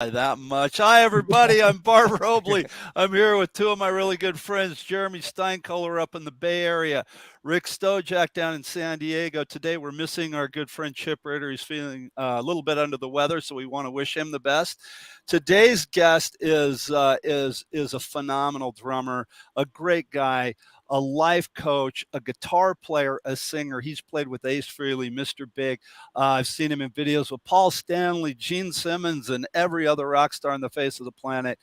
That much. Hi, everybody. I'm Barbara Obley. I'm here with two of my really good friends, Jeremy Steinkohler up in the Bay Area, Rick Stojak down in San Diego. Today, we're missing our good friend Chip Ritter. He's feeling a little bit under the weather, so we want to wish him the best. Today's guest is a phenomenal drummer, a great guy, a life coach, a guitar player, a singer. He's played with Ace Frehley, Mr. Big. I've seen him in videos with Paul Stanley, Gene Simmons, and every other rock star on the face of the planet.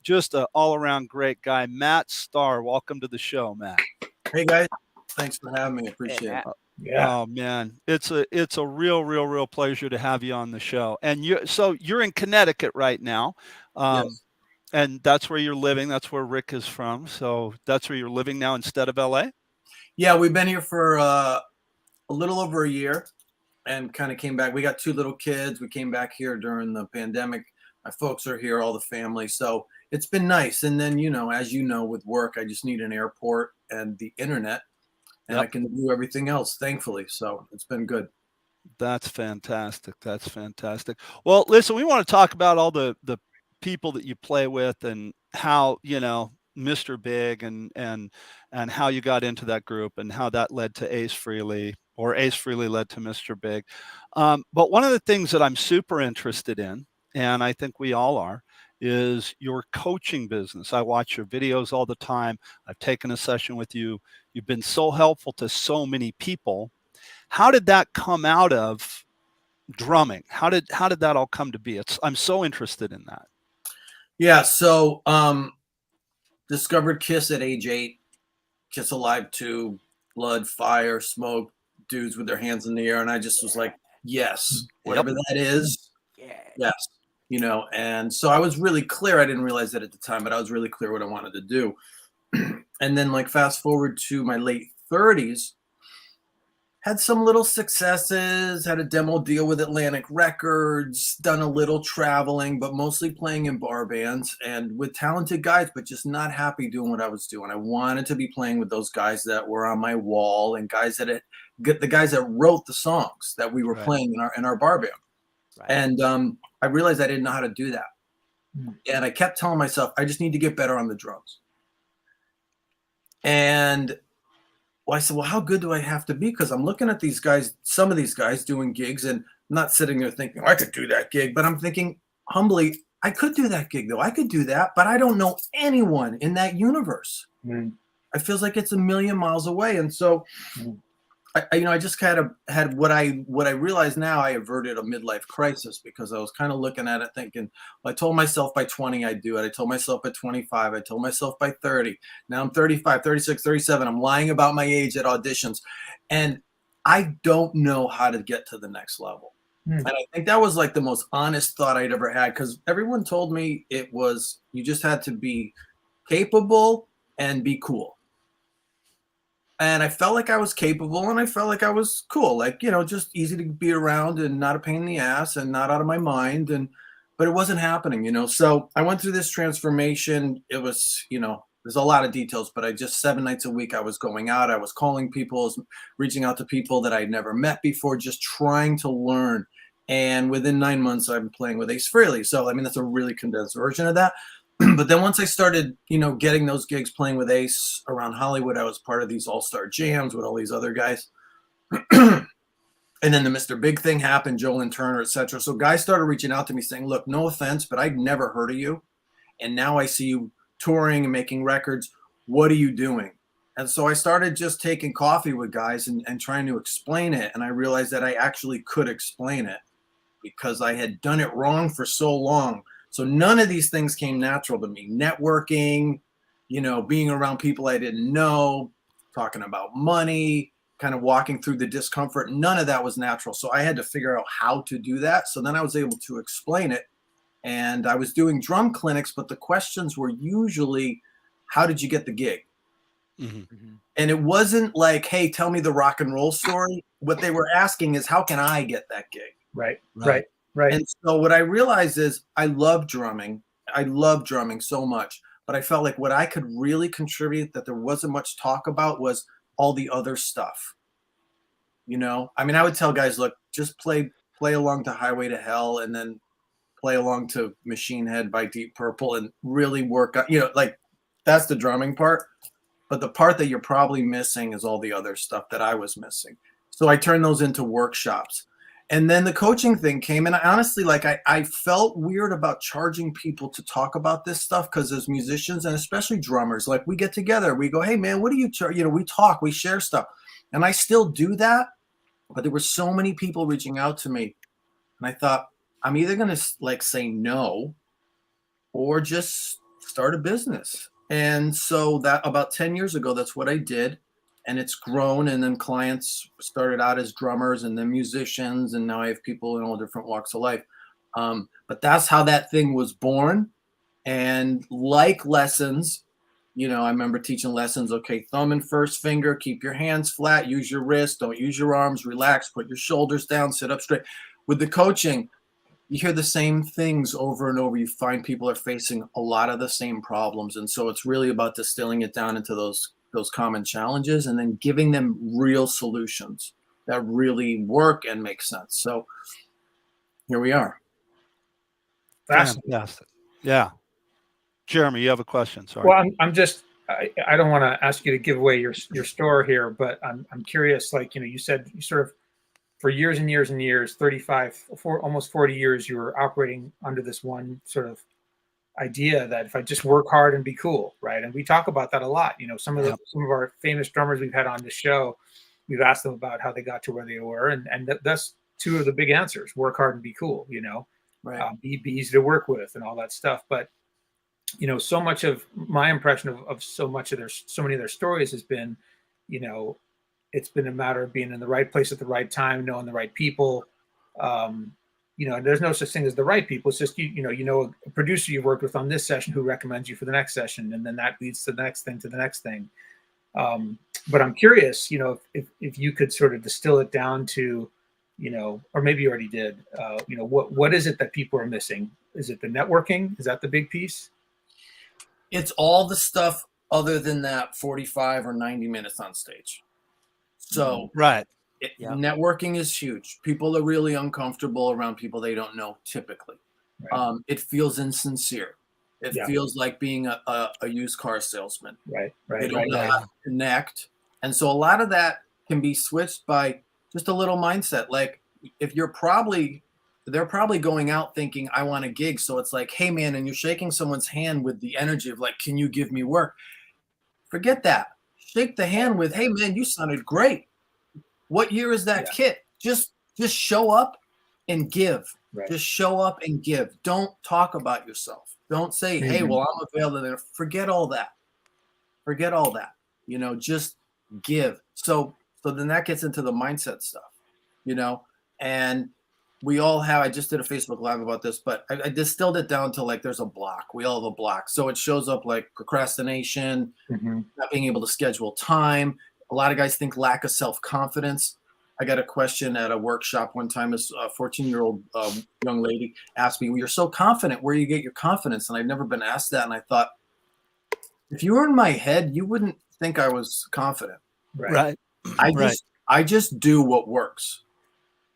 Just an all-around great guy. Matt Starr, welcome to the show, Matt. Hey guys, thanks for having me. Appreciate it. Yeah. Oh man, it's a real pleasure to have you on the show. And you're in Connecticut right now. Yes. And that's where you're living. That's where Rick is from. So that's where you're living now instead of LA? Yeah, we've been here for a little over a year and kind of came back. We got two little kids. We came back here during the pandemic. My folks are here, all the family. So it's been nice. And then, as you know, with work, I just need an airport and the internet, and I can do everything else, thankfully. So it's been good. That's fantastic. That's fantastic. Well, listen, we want to talk about all the people that you play with and how, Mr. Big and how you got into that group and how that led to Ace Frehley, or Ace Frehley led to Mr. Big. But one of the things that I'm super interested in, and I think we all are, is your coaching business. I watch your videos all the time. I've taken a session with you. You've been so helpful to so many people. How did that come out of drumming? How did that all come to be? I'm so interested in that. Yeah. So discovered Kiss at age 8. Kiss Alive 2, blood, fire, smoke, dudes with their hands in the air, and I just was like, yes, whatever that is. Yes. And so I was really clear. I didn't realize that at the time, but I was really clear what I wanted to do. And then fast forward to my late 30s, had some little successes, had a demo deal with Atlantic Records, done a little traveling, but mostly playing in bar bands and with talented guys, but just not happy doing what I was doing. I wanted to be playing with those guys that were on my wall and the guys that wrote the songs that we were playing in our bar band. Right. And I realized I didn't know how to do that. And I kept telling myself, I just need to get better on the drums. And I said, well, how good do I have to be? Because I'm looking at these guys, some of these guys doing gigs, and I'm not sitting there thinking, I could do that gig. But I'm thinking humbly, I could do that gig, though. I could do that. But I don't know anyone in that universe. It feels like it's a million miles away. And so I just kind of had what I realize now. I averted a midlife crisis because I was kind of looking at it thinking, well, I told myself by 20 I'd do it. I told myself by 25. I told myself by 30. Now I'm 35, 36, 37. I'm lying about my age at auditions. And I don't know how to get to the next level. And I think that was the most honest thought I'd ever had, because everyone told me it was, you just had to be capable and be cool. And I felt like I was capable and I felt like I was cool, just easy to be around and not a pain in the ass and not out of my mind. But it wasn't happening, So I went through this transformation. It was, there's a lot of details, but 7 nights a week, I was going out. I was calling people, I was reaching out to people that I'd never met before, just trying to learn. And within 9 months, I'm playing with Ace Frehley. So, that's a really condensed version of that. But then once I started, getting those gigs playing with Ace around Hollywood, I was part of these all-star jams with all these other guys. And then the Mr. Big thing happened, Joel Turner, etc. So guys started reaching out to me saying, look, no offense, but I'd never heard of you. And now I see you touring and making records. What are you doing? And so I started just taking coffee with guys and trying to explain it. And I realized that I actually could explain it because I had done it wrong for so long. So none of these things came natural to me. Networking, being around people I didn't know, talking about money, kind of walking through the discomfort. None of that was natural. So I had to figure out how to do that. So then I was able to explain it. And I was doing drum clinics, but the questions were usually, how did you get the gig? And it wasn't like, hey, tell me the rock and roll story. What they were asking is, how can I get that gig? Right. And so what I realized is I love drumming. I love drumming so much, but I felt like what I could really contribute that there wasn't much talk about was all the other stuff. I would tell guys, look, just play along to Highway to Hell and then play along to Machine Head by Deep Purple and really work on, like that's the drumming part. But the part that you're probably missing is all the other stuff that I was missing. So I turned those into workshops. And then the coaching thing came. And I honestly, like, I felt weird about charging people to talk about this stuff because as musicians and especially drummers, like we get together, we go, hey, man, what do you charge? We talk, we share stuff. And I still do that. But there were so many people reaching out to me. And I thought, I'm either going to like say no or just start a business. And so that about 10 years ago, that's what I did. And it's grown. And then clients started out as drummers and then musicians. And now I have people in all different walks of life. But that's how that thing was born. And like lessons, I remember teaching lessons. Okay, thumb and first finger, keep your hands flat, use your wrist, don't use your arms, relax, put your shoulders down, sit up straight. With the coaching, you hear the same things over and over. You find people are facing a lot of the same problems. And so it's really about distilling it down into those common challenges and then giving them real solutions that really work and make sense. So here we are. Fantastic. Yeah. Jeremy, you have a question. Sorry. Well, I'm just, I don't want to ask you to give away your store here, but I'm curious, like, you said you sort of, for years and years and years, almost 40 years, you were operating under this one sort of idea that if I just work hard and be cool, right? And we talk about that a lot. Some of our famous drummers we've had on this show, we've asked them about how they got to where they were, and that's two of the big answers: work hard and be cool. Right. Be easy to work with and all that stuff. But so much of my impression of so many of their stories has been, it's been a matter of being in the right place at the right time, knowing the right people. And there's no such thing as the right people. It's just, a producer you worked with on this session who recommends you for the next session. And then that leads to the next thing. But I'm curious, if you could sort of distill it down to, or maybe you already did, what is it that people are missing? Is it the networking? Is that the big piece? It's all the stuff other than that 45 or 90 minutes on stage. So right. Networking is huge. People are really uncomfortable around people they don't know typically. Right. It feels insincere. It feels like being a used car salesman. Right. They don't know how to connect. And so a lot of that can be switched by just a little mindset. Like if they're probably going out thinking, I want a gig. So it's like, hey man, and you're shaking someone's hand with the energy of like, can you give me work? Forget that. Shake the hand with, hey man, you sounded great. What year is that kit? Just show up and give. Right. Just show up and give. Don't talk about yourself. Don't say, hey, well, I'm available. Forget all that. Just give. So then that gets into the mindset stuff, and we all have, I just did a Facebook Live about this, but I distilled it down to like, there's a block. We all have a block. So it shows up like procrastination, not being able to schedule time. A lot of guys think lack of self-confidence. I got a question at a workshop one time. This 14-year-old young lady asked me, well, you're so confident. Where do you get your confidence? And I've never been asked that. And I thought, if you were in my head, you wouldn't think I was confident. Right. I just do what works.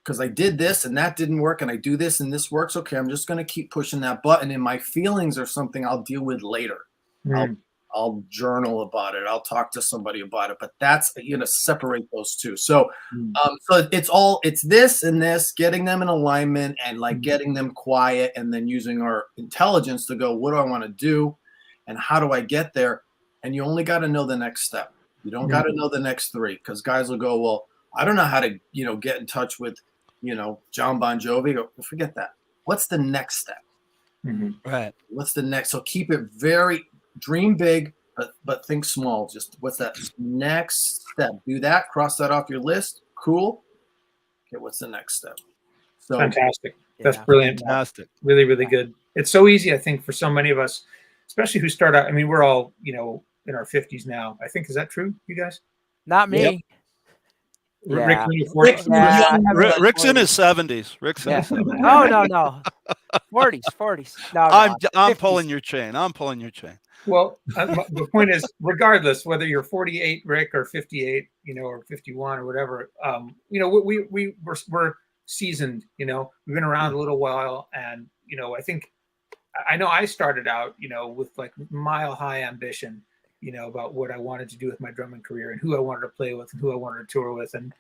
Because I did this and that didn't work, and I do this and this works. Okay, I'm just going to keep pushing that button, and my feelings are something I'll deal with later. I'll journal about it. I'll talk to somebody about it. But that's, separate those two. So, so it's this and this, getting them in alignment and like getting them quiet, and then using our intelligence to go, what do I want to do, and how do I get there? And you only got to know the next step. You don't got to know the next three, because guys will go, well, I don't know how to, get in touch with, John Bon Jovi. Go, well, forget that. What's the next step? Right. What's the next? So keep it dream big, but think small. Just what's that next step? Do that. Cross that off your list. Cool. Okay, what's the next step? So fantastic. That's brilliant. Fantastic. Really, really good. It's so easy, I think, for so many of us, especially who start out. I mean, we're all, in our 50s now. I think, is that true, you guys? Not me. Yep. Yeah. Rick's in his 70s. Rick's in his 70s. Oh, no. 40s. No, I'm 50s. pulling your chain. Well, the point is, regardless, whether you're 48, Rick, or 58, or 51 or whatever, we're seasoned, we've been around a little while, and, I think I know I started out, with like mile high ambition, about what I wanted to do with my drumming career and who I wanted to play with and who I wanted to tour with. And,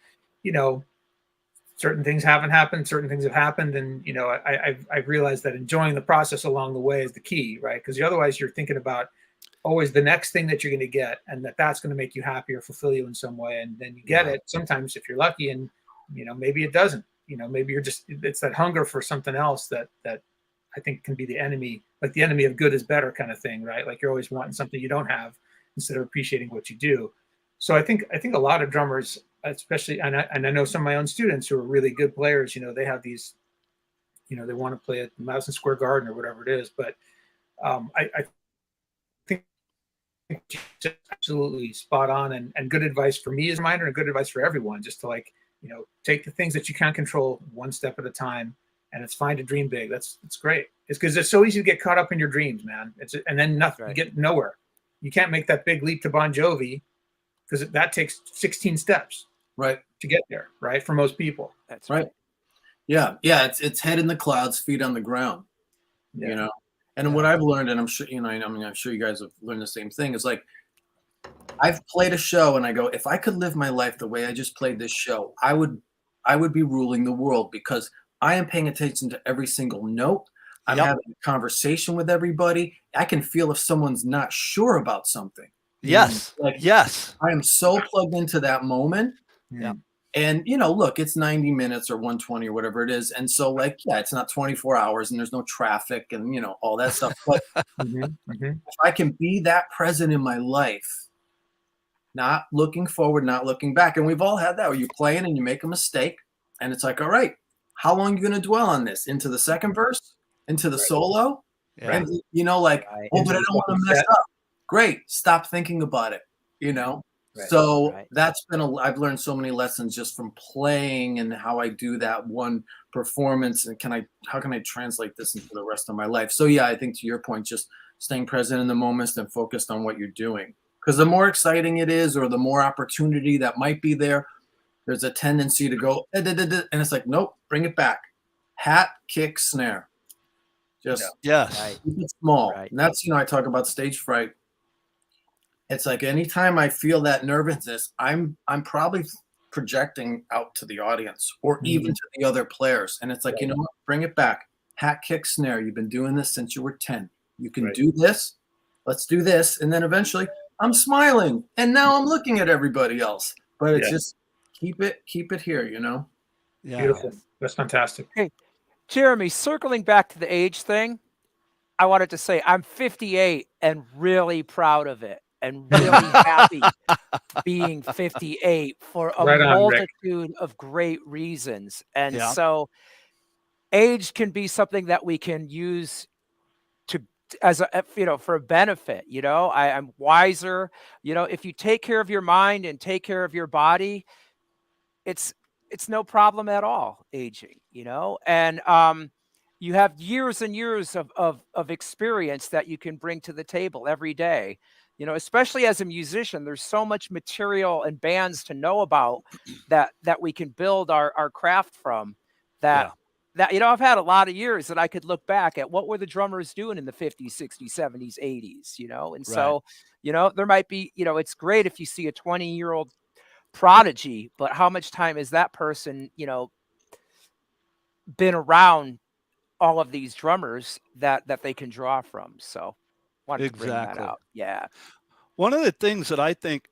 certain things haven't happened, certain things have happened. And, I've realized that enjoying the process along the way is the key, right? Because otherwise you're thinking about always the next thing that you're going to get, and that's going to make you happy or fulfill you in some way. And then you get it sometimes if you're lucky, and, maybe it doesn't, maybe it's that hunger for something else that I think can be the enemy, like the enemy of good is better kind of thing, right? Like you're always wanting something you don't have instead of appreciating what you do. So I think a lot of drummers, especially, and I know some of my own students who are really good players, they have these, they want to play at Madison Square Garden or whatever it is. But I think just absolutely spot on, and good advice for me as a minor, and good advice for everyone, just to take the things that you can't control one step at a time. And it's fine to dream big. That's great. It's because it's so easy to get caught up in your dreams, man. And then nothing, you get nowhere. You can't make that big leap to Bon Jovi because that takes 16 steps, right, to get there, right? For most people. That's right. Yeah. It's head in the clouds, feet on the ground. Yeah. And what I've learned, and I'm sure I'm sure you guys have learned the same thing, is like I've played a show, and I go, if I could live my life the way I just played this show, I would be ruling the world, because I am paying attention to every single note. I'm having a conversation with everybody. I can feel if someone's not sure about something. Yes. Yes. I am so plugged into that moment. Yeah. And, look, it's 90 minutes or 120 or whatever it is. And so it's not 24 hours and there's no traffic and, all that stuff. But if I can be that present in my life, not looking forward, not looking back. And we've all had that where you're playing and you make a mistake and it's like, all right, how long are you going to dwell on this? Into the second verse? Into the solo? Yeah. And, but I don't want to mess up. Great. Stop thinking about it, Right. So that's been I've learned so many lessons just from playing and how I do that one performance. And how can I translate this into the rest of my life? So yeah, I think to your point, just staying present in the moments and focused on what you're doing. Because the more exciting it is, or the more opportunity that might be there, there's a tendency to go, and it's like, nope, bring it back. Hat, kick, snare. Just keep it small. Right. And that's, I talk about stage fright. It's like anytime I feel that nervousness, I'm probably projecting out to the audience or even to the other players. And it's like, you know what, bring it back. Hat, kick, snare. You've been doing this since you were 10. You can do this. Let's do this. And then eventually I'm smiling. And now I'm looking at everybody else. But it's just keep it here, Yeah. Beautiful. That's fantastic. Hey, Jeremy, circling back to the age thing, I wanted to say I'm 58 and really proud of it, and really happy being 58 for a multitude of great reasons. And so age can be something that we can use for a benefit. I'm wiser. If you take care of your mind and take care of your body, it's no problem at all aging, and you have years and years of experience that you can bring to the table every day. Especially as a musician, there's so much material and bands to know about that we can build our craft from. That I've had a lot of years that I could look back at what were the drummers doing in the 50s, 60s, 70s, 80s, and so there might be, it's great if you see a 20-year-old prodigy, but how much time has that person, been around all of these drummers that they can draw from? So wanted to bring that out. Yeah. One of the things that I think,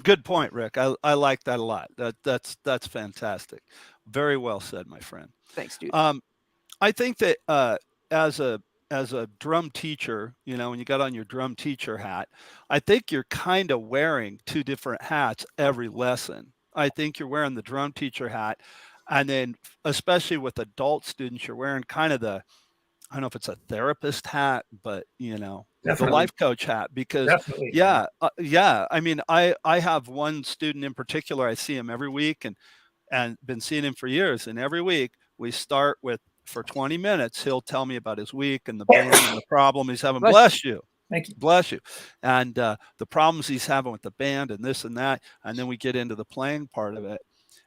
good point, Rick. I like that a lot. That's fantastic. Very well said, my friend. Thanks, dude. I think that as a drum teacher, when you got on your drum teacher hat, I think you're kind of wearing two different hats every lesson. I think you're wearing the drum teacher hat, and then especially with adult students, you're wearing kind of I don't know if it's a therapist hat, but the life coach hat, because I mean, I have one student in particular. I see him every week and been seeing him for years. And every week we start with, for 20 minutes, he'll tell me about his week and the band and the problem he's having. Bless you. Thank you. Bless you. And the problems he's having with the band and this and that. And then we get into the playing part of it.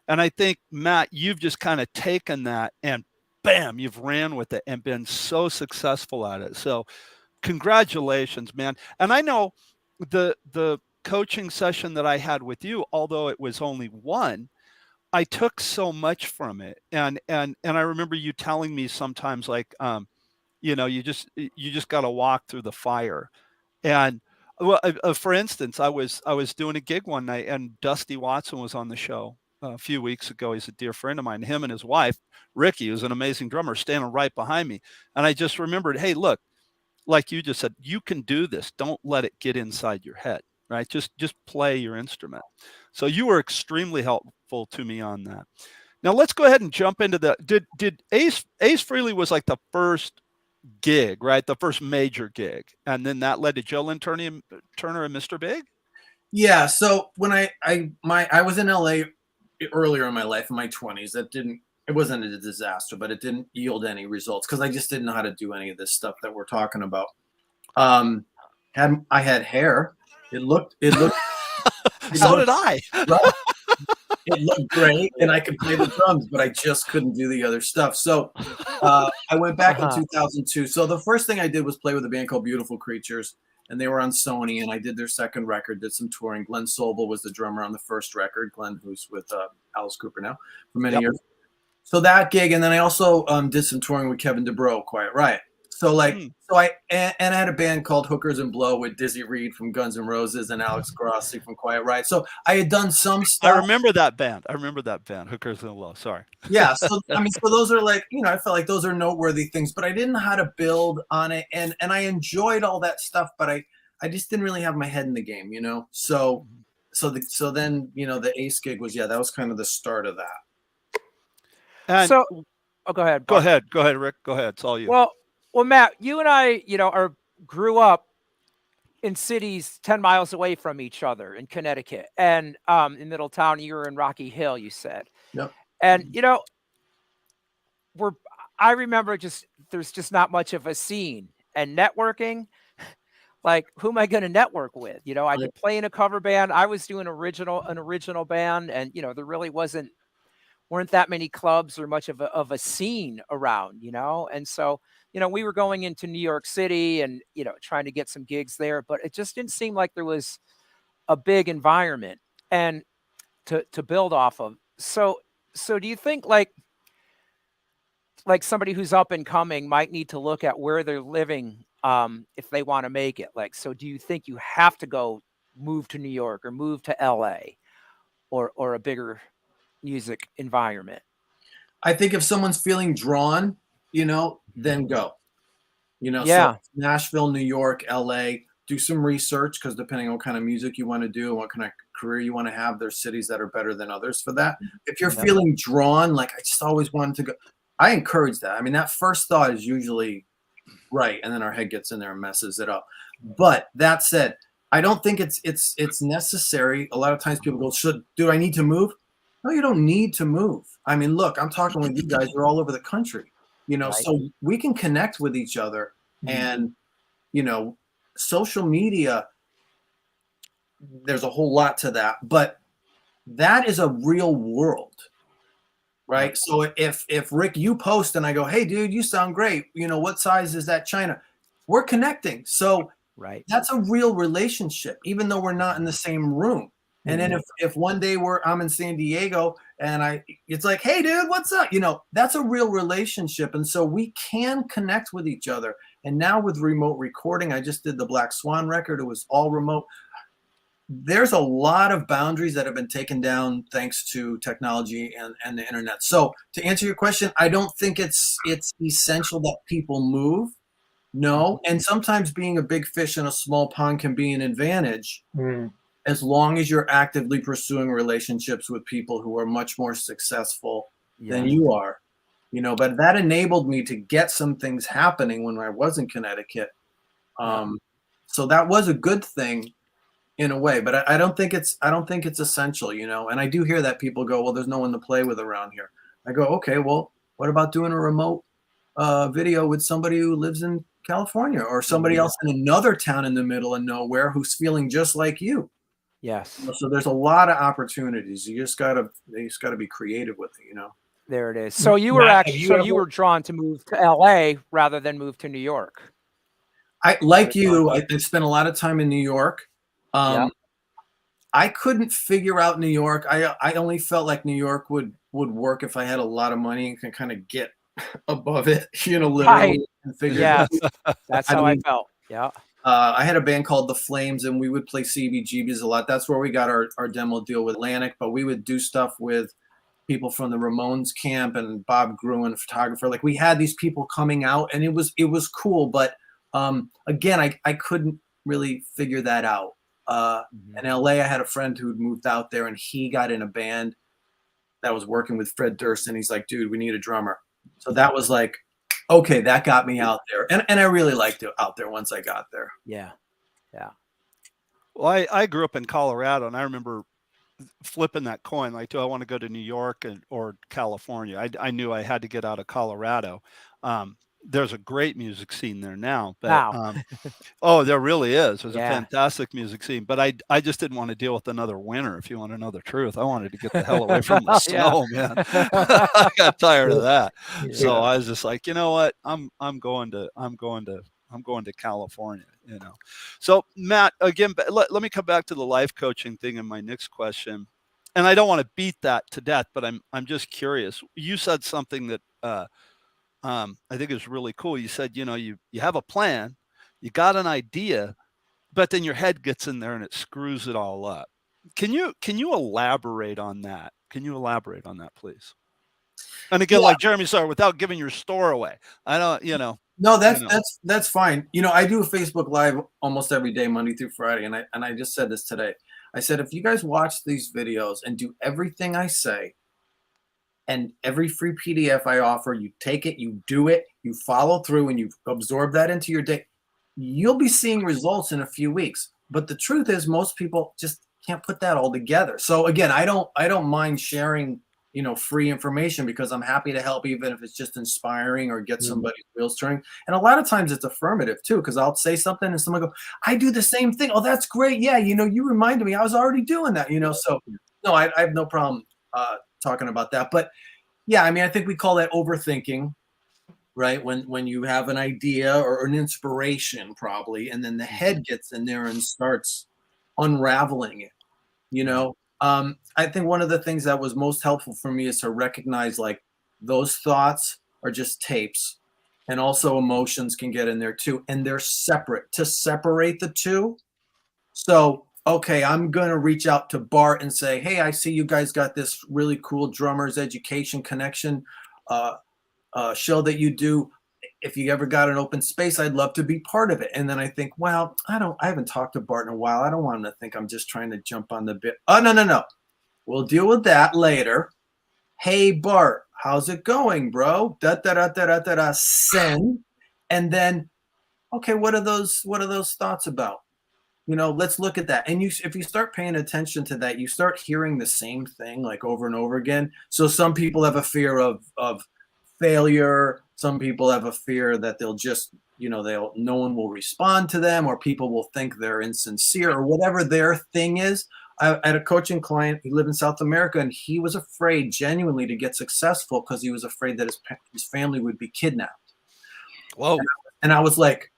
And I think, Matt, you've just kind of taken that and bam, you've ran with it and been so successful at it. So congratulations, man. And I know the coaching session that I had with you, although it was only one, I took so much from it. And I remember you telling me sometimes like, you just got to walk through the fire. And well, for instance, I was doing a gig one night, and Dusty Watson was on the show a few weeks ago. He's a dear friend of mine. Him and his wife, Ricky, who's an amazing drummer, standing right behind me. And I just remembered, hey, look, like you just said, you can do this. Don't let it get inside your head, right? Just play your instrument. So you were extremely helpful to me on that. Now let's go ahead and jump into the did Ace Frehley was like the first gig, right? The first major gig, and then that led to Joe Lynn Turner and Mr. Big. Yeah. So when I was in LA earlier in my life, in my 20s, it wasn't a disaster, but it didn't yield any results because I just didn't know how to do any of this stuff that we're talking about. I had hair. It looked So did I. right. It looked great, and I could play the drums, but I just couldn't do the other stuff. So I went back in 2002. So the first thing I did was play with a band called Beautiful Creatures, and they were on Sony, and I did their second record, did some touring. Glenn Sobel was the drummer on the first record. Glenn, who's with Alice Cooper now for many years. So that gig, and then I also did some touring with Kevin DeBro, Quiet Riot. So I had a band called Hookers and Blow with Dizzy Reed from Guns N' Roses and Alex Grossi from Quiet Riot. So I had done some stuff. I remember that band, Hookers and Blow. Sorry. Yeah. So I mean, so those are like, I felt like those are noteworthy things, but I didn't know how to build on it, and I enjoyed all that stuff, but I just didn't really have my head in the game, So then the Ace gig was that was kind of the start of that. And go ahead. Go ahead, Rick. Go ahead. It's all you. Well, Matt, you and I, grew up in cities 10 miles away from each other in Connecticut, and in Middletown. You were in Rocky Hill, you said. Yep. And I remember there's just not much of a scene and networking. Like, who am I going to network with? I could play in a cover band. I was doing an original band, and there really weren't that many clubs or much of a scene around, and so we were going into New York City and trying to get some gigs there, but it just didn't seem like there was a big environment and to build off of. So do you think like somebody who's up and coming might need to look at where they're living if they want to make it? Like, so do you think you have to move to New York or move to LA or a bigger music environment? I think if someone's feeling drawn, then go. So Nashville, New York, LA, do some research, because depending on what kind of music you want to do and what kind of career you want to have, there's cities that are better than others for that. If you're feeling drawn, like I just always wanted to go, I encourage that. I mean, that first thought is usually right, and then our head gets in there and messes it up. But that said, I don't think it's necessary. A lot of times people go, do I need to move? No, you don't need to move. I mean, look, I'm talking with you guys. You're all over the country, Right. so we can connect with each other. And, social media, there's a whole lot to that, but that is a real world, right? So if Rick, you post and I go, hey, dude, you sound great. What size is that China? We're connecting. So Right. that's a real relationship, even though we're not in the same room. And then if one day I'm in San Diego and it's like, hey, dude, what's up? That's a real relationship. And so we can connect with each other. And now with remote recording, I just did the Black Swan record. It was all remote. There's a lot of boundaries that have been taken down thanks to technology and the internet. So to answer your question, I don't think it's essential that people move. No. And sometimes being a big fish in a small pond can be an advantage. As long as you're actively pursuing relationships with people who are much more successful than you are, but that enabled me to get some things happening when I was in Connecticut. So that was a good thing in a way, but I don't think it's essential, and I do hear that people go, well, there's no one to play with around here. I go, okay, well, what about doing a remote video with somebody who lives in California or somebody else in another town in the middle of nowhere who's feeling just like you? Yes. So there's a lot of opportunities. You just gotta be creative with it, There it is. So you were Matt, have actually, you so ever- you were drawn to move to LA rather than move to New York. I like you. I spent a lot of time in New York. Yeah. I couldn't figure out New York. I only felt like New York would work if I had a lot of money and could kind of get above it, literally, Right. and figure it Yes. out. That's I how I mean, felt. Yeah. I had a band called The Flames, and we would play CBGBs a lot. That's where we got our demo deal with Atlantic, but we would do stuff with people from the Ramones camp and Bob Gruen, a photographer. Like, we had these people coming out, and it was cool. But again, I couldn't really figure that out. In LA, I had a friend who'd moved out there, and he got in a band that was working with Fred Durst, and he's like, dude, we need a drummer. So that was like, okay, that got me out there. And I really liked it out there once I got there. Yeah. Yeah. Well, I grew up in Colorado, and I remember flipping that coin, like, do I want to go to New York or California? I knew I had to get out of Colorado. There's a great music scene there now, but Now. oh, there really is. There's a Yeah. fantastic music scene, but I just didn't want to deal with another winter. If you want to know the truth, I wanted to get the hell away from the Yeah. snow, man. I got tired of that. So Yeah. I was just like, you know what? I'm going to California, So Matt, again, let me come back to the life coaching thing in my next question. And I don't want to beat that to death, but I'm just curious. You said something that I think is really cool. You said, you have a plan, you got an idea, but then your head gets in there and it screws it all up. Can you elaborate on that? Can you elaborate on that, please? And again, like Jeremy said, without giving your store away, I don't, No, that's fine. I do a Facebook Live almost every day, Monday through Friday, and I just said this today. I said, if you guys watch these videos and do everything I say, and every free PDF I offer, you take it, you do it, you follow through, and you absorb that into your day, you'll be seeing results in a few weeks. But the truth is, most people just can't put that all together. So again, I don't mind sharing, free information, because I'm happy to help, even if it's just inspiring or get somebody's wheels turning. And a lot of times it's affirmative too, because I'll say something and someone go, I do the same thing. Oh, that's great. Yeah, you reminded me, I was already doing that. So no, I have no problem talking about that. But yeah, I mean, I think we call that overthinking, right? When you have an idea or an inspiration, probably, and then the head gets in there and starts unraveling it. I think one of the things that was most helpful for me is to recognize, like, those thoughts are just tapes, and also emotions can get in there too, and they're separate. To separate the two. So, okay, I'm going to reach out to Bart and say, hey, I see you guys got this really cool Drummers Education Connection show that you do. If you ever got an open space, I'd love to be part of it. And then I think, well, I haven't talked to Bart in a while. I don't want him to think I'm just trying to jump on the bit. Oh, no. We'll deal with that later. Hey, Bart, how's it going, bro? Send. And then, okay, what are those thoughts about? Let's look at that. And if you start paying attention to that, you start hearing the same thing, like, over and over again. So some people have a fear of failure. Some people have a fear that they'll just, no one will respond to them, or people will think they're insincere, or whatever their thing is. I had a coaching client. He lived in South America, and he was afraid genuinely to get successful because he was afraid that his family would be kidnapped. Whoa. And I was like,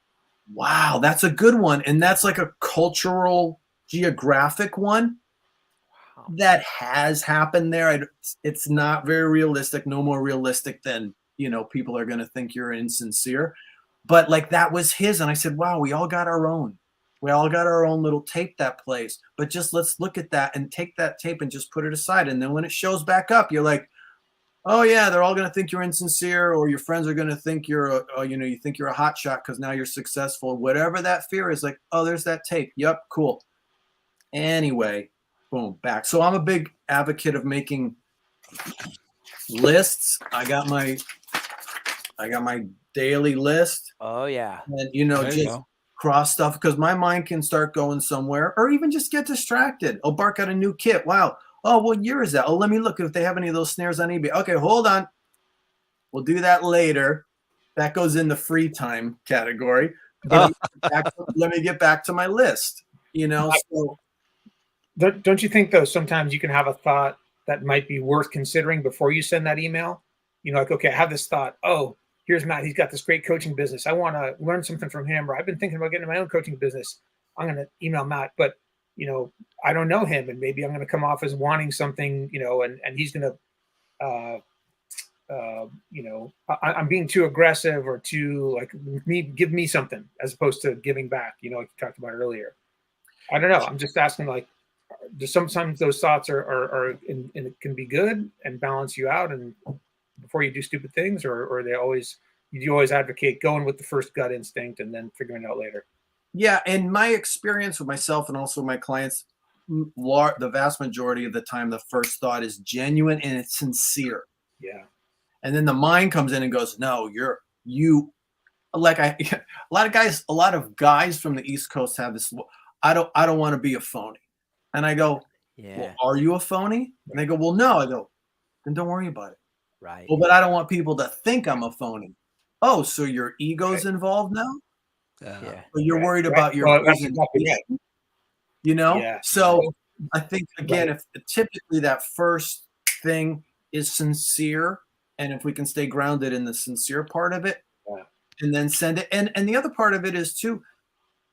wow, that's a good one. And that's like a cultural, geographic one that has happened there. It's not very realistic, no more realistic than, people are going to think you're insincere. But like, that was his. And I said, wow, we all got our own. We all got our own little tape that plays. But just let's look at that and take that tape and just put it aside. And then when it shows back up, you're like, oh yeah, they're all going to think you're insincere, or your friends are going to think you're, you think you're a hot shot because now you're successful. Whatever that fear is, like, oh, there's that tape. Yep, cool. Anyway, boom, back. So I'm a big advocate of making lists. I got my daily list. Oh yeah. And just cross stuff, because my mind can start going somewhere, or even just get distracted. Oh, Bart got a new kit. Wow. Oh, what year is that? Oh, let me look if they have any of those snares on eBay. Okay, hold on. We'll do that later. That goes in the free time category. Let me get back to my list. So, Don't you think, though, sometimes you can have a thought that might be worth considering before you send that email. You know, like, okay, I have this thought. Oh, here's Matt. He's got this great coaching business. I want to learn something from him. Or I've been thinking about getting my own coaching business. I'm going to email Matt, but you know, I don't know him, and maybe I'm going to come off as wanting something, you know, and he's going to, you know, I'm being too aggressive or too like give me something as opposed to giving back, you know, like you talked about earlier. I don't know. I'm just asking, like, just sometimes those thoughts are and it can be good and balance you out and before you do stupid things, or you always advocate going with the first gut instinct and then figuring it out later. Yeah, and my experience with myself and also my clients, the vast majority of the time, the first thought is genuine and it's sincere. Yeah. And then the mind comes in and goes, no, you like a lot of guys from the East Coast have this, I don't want to be a phony. And I go, Yeah. well, are you a phony? And they go, well, no. I go, then don't worry about it. Right. Well, but I don't want people to think I'm a phony. Oh, so your ego's involved now? Yeah. But you're worried Right. about your Well, that's presentation, exactly right. you know? Yeah. So I think, again, Right. if typically that first thing is sincere, and if we can stay grounded in the sincere part of it, Yeah. and then send it. And the other part of it is too,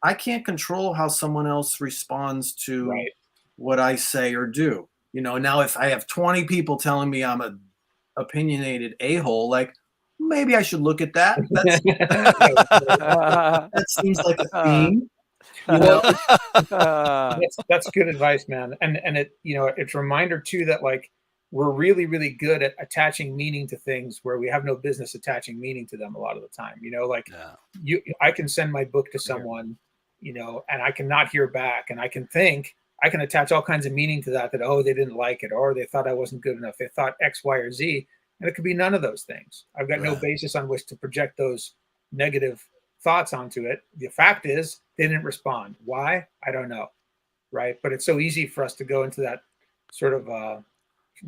I can't control how someone else responds to Right. what I say or do. You know, now if I have 20 people telling me I'm a opinionated a-hole, like maybe I should look at that. That seems like a theme. You know? That's good advice, man. And it, you know, it's a reminder too that like we're really, really good at attaching meaning to things where we have no business attaching meaning to them a lot of the time. You know, like I can send my book to someone, you know, and I cannot hear back, and I can attach all kinds of meaning to that, oh, they didn't like it, or they thought I wasn't good enough. They thought X, Y, or Z. And it could be none of those things. I've got no basis on which to project those negative thoughts onto it. The fact is they didn't respond. Why? I don't know. Right. But it's so easy for us to go into that sort of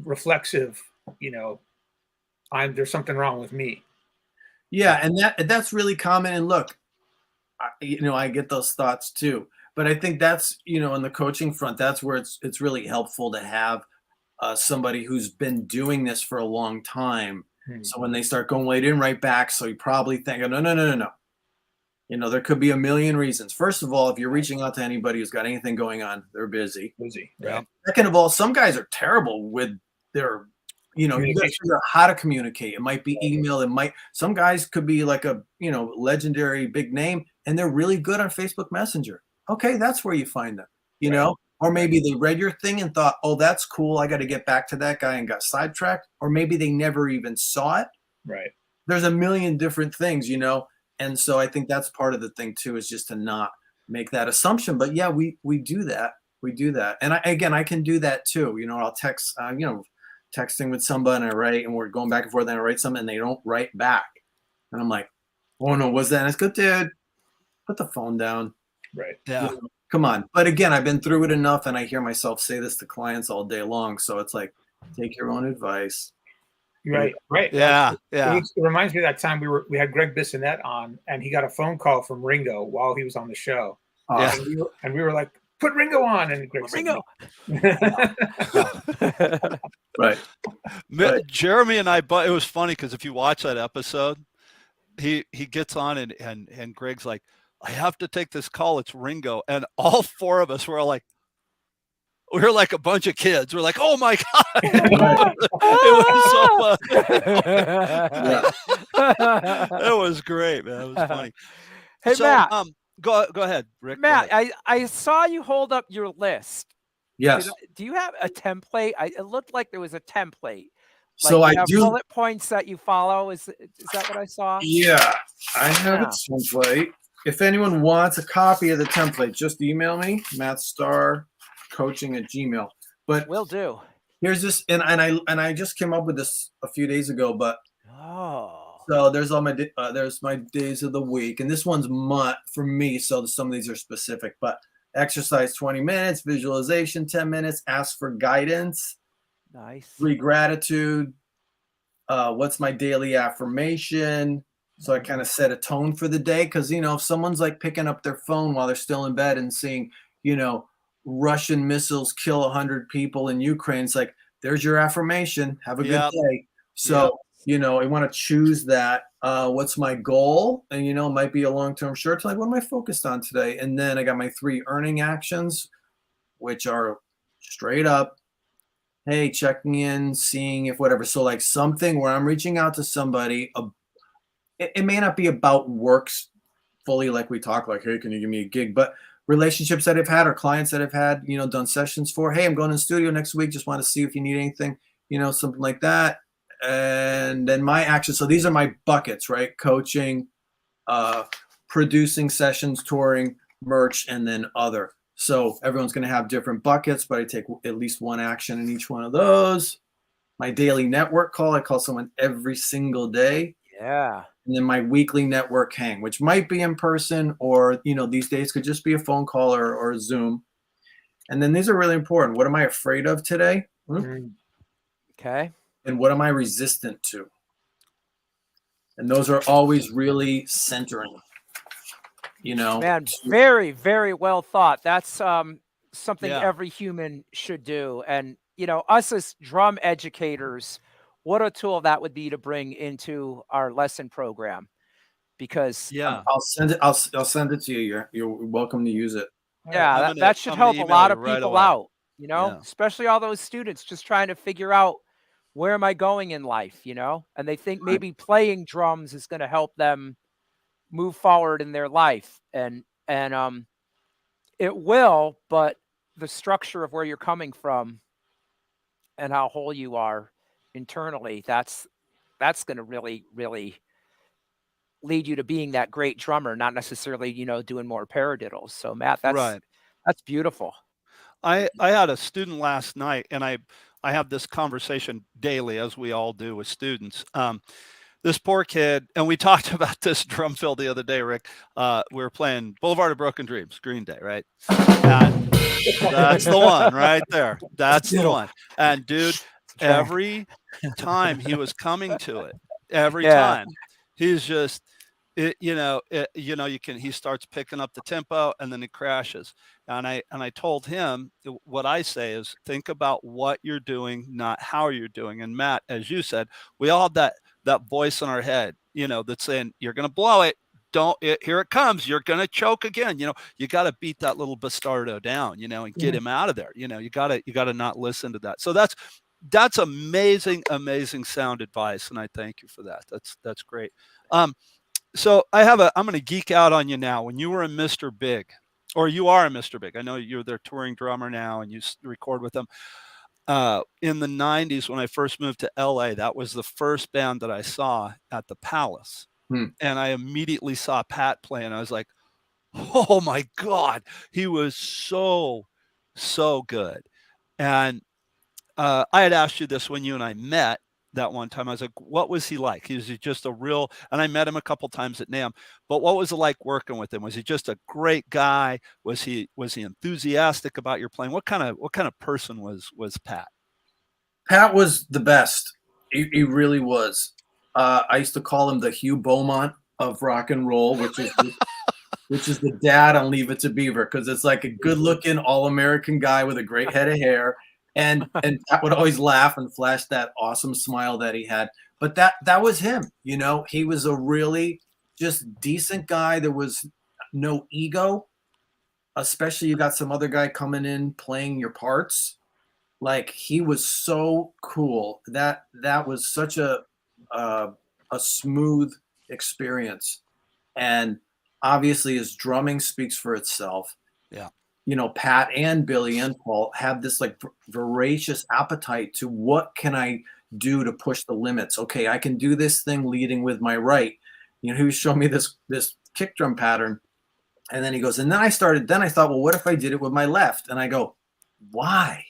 reflexive, you know, there's something wrong with me. Yeah. And that's really common. And look, you know, I get those thoughts too, but I think that's, you know, on the coaching front, that's where it's really helpful to have somebody who's been doing this for a long time. So when they start going, well, they didn't write back, so you probably think, no. You know, there could be a million reasons. First of all, if you're reaching out to anybody who's got anything going on, they're busy. Right? Second of all, some guys are terrible with their, you know, you got to figure out how to communicate. It might be email. Some guys could be like a, you know, legendary big name, and they're really good on Facebook Messenger. Okay, that's where you find them, you know? Or maybe they read your thing and thought, oh, that's cool, I got to get back to that guy, and got sidetracked. Or maybe they never even saw it. Right. There's a million different things, you know? And so I think that's part of the thing too, is just to not make that assumption. But yeah, we do that. We do that. And I can do that too. You know, I'll text, you know, texting with somebody, and I write, and we're going back and forth, and I write something and they don't write back. And I'm like, oh no, what's that? And it's good, dude. Put the phone down. Right. Yeah. You know, come on. But again, I've been through it enough, and I hear myself say this to clients all day long. So it's like, take your own advice. Right. Yeah. It reminds me of that time we had Greg Bissonette on, and he got a phone call from Ringo while he was on the show. And we were like, put Ringo on, and Greg said, Ringo. Right. Jeremy and I, but it was funny because if you watch that episode, he gets on and Greg's like, I have to take this call. It's Ringo. And all four of us were like a bunch of kids. We're like, oh my God. It was so fun. It was great, man. It was funny. Hey, So, Matt. go ahead, Rick. Matt, I saw you hold up your list. Yes. Do you have a template? It looked like there was a template. So like I you have do. bullet points that you follow. Is that what I saw? Yeah, I have Yeah. a template. If anyone wants a copy of the template, just email me, mattstarrcoaching@gmail. But Will do. here's this, and I just came up with this a few days ago. But Oh. so there's all my there's my days of the week, and this one's for me. So some of these are specific, but exercise 20 minutes, visualization 10 minutes, ask for guidance, Nice. 3 gratitude. What's my daily affirmation? So I kind of set a tone for the day, because, you know, if someone's like picking up their phone while they're still in bed and seeing, you know, Russian missiles kill 100 people in Ukraine, it's like, there's your affirmation. Have a good Yep. day. So, I want to choose that. What's my goal? And, it might be a long-term short term. Like, what am I focused on today? And then I got my 3 earning actions, which are straight up, hey, checking in, seeing if whatever. So like something where I'm reaching out to somebody, it may not be about works fully like we talk, like, hey, can you give me a gig? But relationships that I've had or clients that I've had, done sessions for, hey, I'm going to the studio next week. Just want to see if you need anything, something like that. And then my actions. So these are my buckets, right? Coaching, producing sessions, touring, merch, and then other. So everyone's going to have different buckets, but I take at least one action in each one of those. My daily network call, I call someone every single day. Yeah. And then my weekly network hang, which might be in person or, these days could just be a phone call or a Zoom. And then these are really important. What am I afraid of today? Okay. And what am I resistant to? And those are always really centering, Man, very, very well thought. That's something Yeah. every human should do. And, us as drum educators, what a tool that would be to bring into our lesson program. Because Yeah. I'll send it. I'll send it to you. You're welcome to use it. yeah, I'm that should gonna help a email lot you of right people away. out, Yeah. especially all those students just trying to figure out where am I going in life, and they think Right. maybe playing drums is going to help them move forward in their life. And it will, but the structure of where you're coming from and how whole you are internally, that's going to really, really lead you to being that great drummer, not necessarily, doing more paradiddles. So Matt, Right. that's beautiful. I had a student last night, and I have this conversation daily, as we all do with students. This poor kid, and we talked about this drum fill the other day, Rick. We were playing Boulevard of Broken Dreams, Green Day, right? And that's the one right there. That's the one. And dude, every time he was coming to it, every Yeah. time, he's just he starts picking up the tempo and then it crashes. And I told him what I say is think about what you're doing, not how you're doing. And Matt, as you said, we all have that voice in our head, that's saying you're going to blow it. Here it comes. You're going to choke again. You got to beat that little bastardo down, and get him out of there. You got to not listen to that. So that's amazing, amazing sound advice. And I thank you for that. That's great. So I'm going to geek out on you now. When you were in Mr. Big, or you are a Mr. Big, I know you're their touring drummer now and you record with them. In the 90s, when I first moved to LA, that was the first band that I saw at the Palace. And I immediately saw Pat play and I was like, oh my God, he was so, so good. And I had asked you this when you and I met that one time. I was like, what was he like? Was he just and I met him a couple times at NAMM, but what was it like working with him? Was he just a great guy? Was he enthusiastic about your playing? What kind of person was Pat? Pat was the best. He really was. I used to call him the Hugh Beaumont of rock and roll, which is the dad on Leave It to Beaver, because it's like a good-looking, all-American guy with a great head of hair, and Pat would always laugh and flash that awesome smile that he had. But that was him. He was a really just decent guy. There was no ego, especially you got some other guy coming in playing your parts. Like, he was so cool. That was such a smooth experience. And obviously his drumming speaks for itself. Yeah. Pat and Billy and Paul have this like voracious appetite to what can I do to push the limits? Okay, I can do this thing leading with my right. He was showing me this kick drum pattern. And then he goes, and then I thought, well, what if I did it with my left? And I go, why?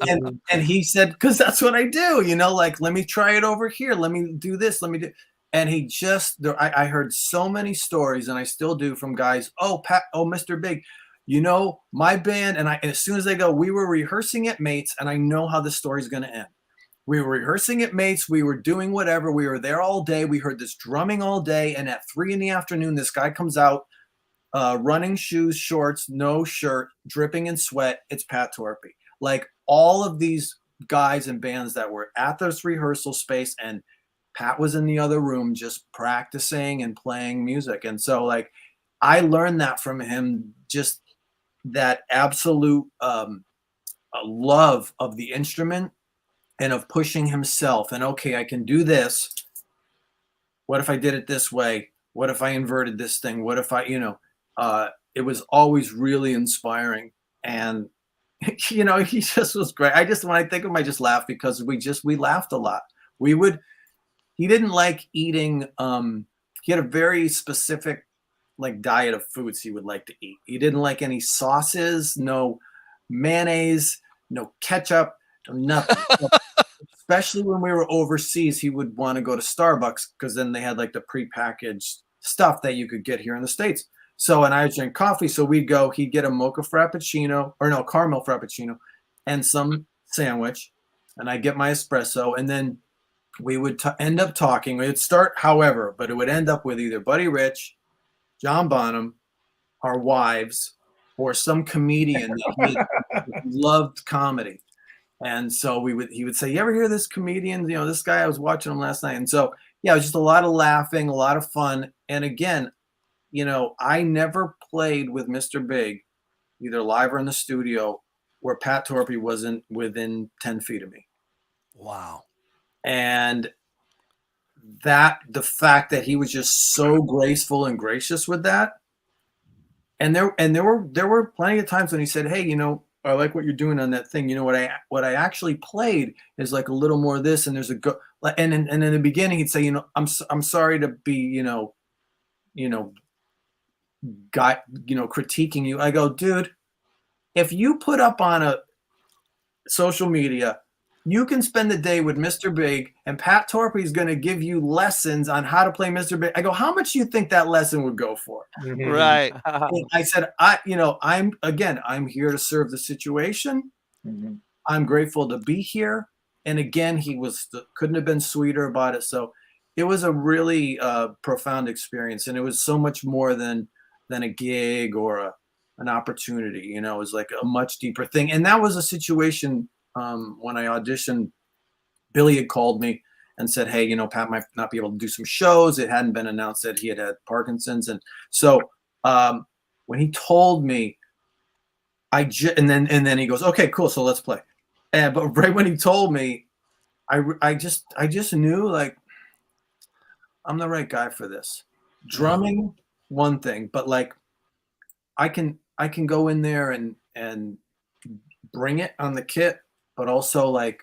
and he said, because that's what I do, like, let me try it over here. Let me do this. And he just, I heard so many stories, and I still do, from guys, oh, Pat, oh, Mr. Big, my band, and as soon as they go, we were rehearsing at Mates, and I know how this story's going to end. We were rehearsing at Mates. We were doing whatever. We were there all day. We heard this drumming all day. And at 3 p.m, this guy comes out, running shoes, shorts, no shirt, dripping in sweat, it's Pat Torpy. Like all of these guys and bands that were at this rehearsal space, and Pat was in the other room just practicing and playing music. And so like I learned that from him, just that absolute love of the instrument and of pushing himself. And okay, I can do this. What if I did it this way? What if I inverted this thing? What if I, it was always really inspiring. And, he just was great. When I think of him, I just laugh because we laughed a lot. He didn't like eating, he had a very specific like diet of foods he would like to eat. He didn't like any sauces, no mayonnaise, no ketchup, nothing. Especially when we were overseas, he would want to go to Starbucks because then they had like the prepackaged stuff that you could get here in the States. So, and I drink coffee. So he'd get a mocha frappuccino, or no, caramel frappuccino, and some sandwich. And I'd get my espresso. And then we would end up talking. It would start, however, but it would end up with either Buddy Rich, John Bonham, our wives, or some comedian that he loved comedy. And so he would say, you ever hear this comedian? This guy, I was watching him last night. And so, yeah, it was just a lot of laughing, a lot of fun. And again, I never played with Mr. Big, either live or in the studio, where Pat Torpy wasn't within 10 feet of me. Wow. And the fact that he was just so graceful and gracious with that. And there were plenty of times when he said, hey, I like what you're doing on that thing. What I actually played is like a little more of this, and there's and in the beginning he'd say, I'm sorry to be, critiquing you. I go, dude, if you put up on a social media, you can spend the day with Mr. Big, and Pat Torpy is going to give you lessons on how to play Mr. Big. I go, how much do you think that lesson would go for? Mhm. Right. And I said, I'm here to serve the situation. Mhm. I'm grateful to be here. And again, he couldn't have been sweeter about it. So it was a really profound experience, and it was so much more than a gig or an opportunity. It was like a much deeper thing. And that was a situation when I auditioned. Billy had called me and said, hey, Pat might not be able to do some shows. It hadn't been announced that he had Parkinson's. And so when he told me, and then he goes, okay, cool. So let's play. But right when he told me, I just knew, like, I'm the right guy for this. Drumming, one thing, but like I can go in there and bring it on the kit, but also like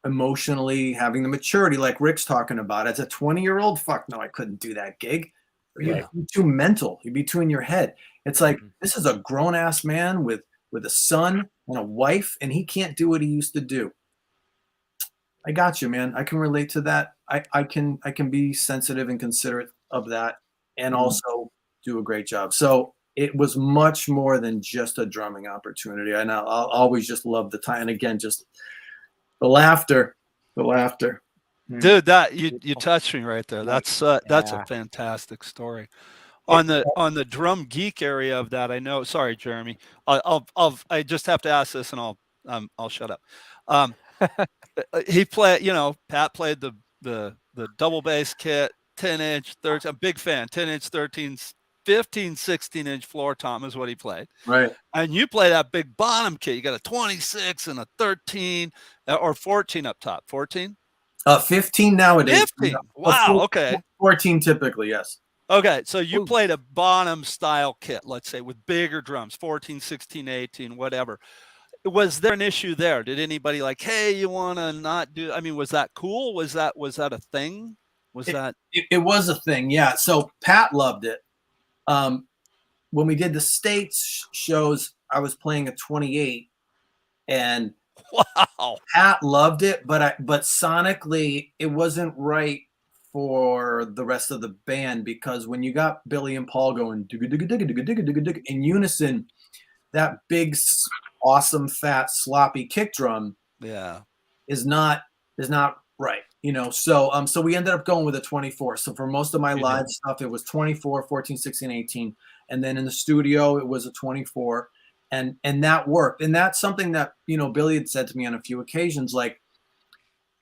emotionally having the maturity, like Rick's talking about. As a 20-year-old, fuck no, I couldn't do that gig. You'd be too mental. You'd be too in your head. It's like, this is a grown-ass man with a son and a wife, and he can't do what he used to do. I got you, man. I can relate to that. I can be sensitive and considerate of that, and also do a great job. So it was much more than just a drumming opportunity. And I'll always just love the time. And again, just the laughter. Dude, that you touched me right there. That's a fantastic story. On the drum geek area of that, I know. Sorry, Jeremy. I just have to ask this, and I'll shut up. He played. Pat played the double bass kit, 10-inch, 13. I'm a big fan. 10-inch, 13, 15, 16-inch floor tom is what he played. Right. And you play that big bottom kit. You got a 26 and a 13 or 14 up top. 14. 15 nowadays. 15. Wow. Okay. 14 typically, yes. Okay. So you played a bottom style kit, let's say, with bigger drums, 14, 16, 18, whatever. Was there an issue there? Did anybody like, hey, you want to not do? I mean, was that cool? Was that a thing? It was a thing, yeah. So Pat loved it. When we did the States shows, I was playing a 28, and wow, Pat loved it, but sonically it wasn't right for the rest of the band, because when you got Billy and Paul going in unison, that big, awesome, fat, sloppy kick drum, is not right. So we ended up going with a 24. So for most of my You did. live stuff, it was 24, 14, 16, 18. And then in the studio, it was a 24. And that worked. And that's something that, Billy had said to me on a few occasions, like,